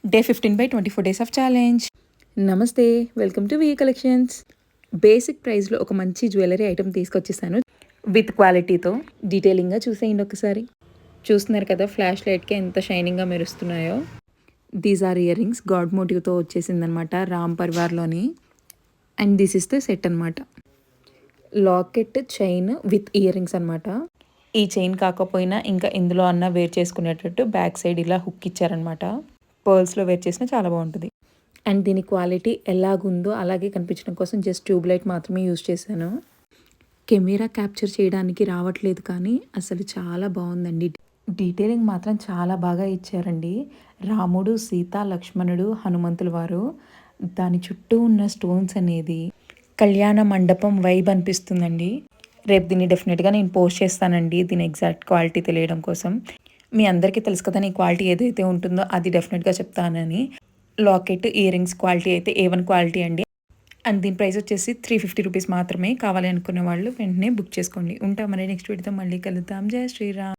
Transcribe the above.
Day 15/24 days of challenge. నమస్తే, welcome to V collections. Basic ప్రైస్లో ఒక మంచి జ్యువెలరీ ఐటమ్ తీసుకొచ్చేసాను విత్ క్వాలిటీతో. డీటెయిలింగ్గా చూసేయండి ఒకసారి. చూస్తున్నారు కదా, ఫ్లాష్ లైట్కి ఎంత షైనింగ్గా మెరుస్తున్నాయో. These are earrings, god మోటివ్తో వచ్చేసిందనమాట, రామ్ పరివార్లోని. And this is the set అనమాట. Locket, chain with earrings అనమాట. ఈ చైన్ కాకపోయినా ఇంకా ఇందులో అన్న వేర్ చేసుకునేటట్టు బ్యాక్ సైడ్ ఇలా హుక్ ఇచ్చారనమాట. పర్ల్స్లో వేర్ చేసినా చాలా బాగుంటుంది. అండ్ దీని క్వాలిటీ ఎలాగుందో అలాగే కనిపించడం కోసం జస్ట్ ట్యూబ్ లైట్ మాత్రమే యూజ్ చేశాను. కెమెరా క్యాప్చర్ చేయడానికి రావట్లేదు, కానీ అసలు చాలా బాగుందండి. డీటెయిలింగ్ మాత్రం చాలా బాగా ఇచ్చారండి. రాముడు, సీత, లక్ష్మణుడు, హనుమంతుల వారు, దాని చుట్టూ ఉన్న స్టోన్స్ అనేది కళ్యాణ మండపం వైబ్ అనిపిస్తుందండి. రేపు దీన్ని డెఫినెట్గా నేను పోస్ట్ చేస్తానండి, దీని ఎగ్జాక్ట్ క్వాలిటీ తెలియడం కోసం. మీ అందరికీ తెలుసు కదా, నీ క్వాలిటీ ఏదైతే ఉంటుందో అది డెఫినెట్గా చెప్తానని. లాకెట్, ఇయర్ రింగ్స్ క్వాలిటీ అయితే A1 క్వాలిటీ అండి. అండ్ దీని ప్రైస్ వచ్చేసి 350 రూపీస్ మాత్రమే. కావాలి అనుకునే వాళ్ళు వెంటనే బుక్ చేసుకోండి. ఉంటాం మరి నెక్స్ట్ వీడియోతో మళ్ళీ కలుద్దాం. జై శ్రీరామ్.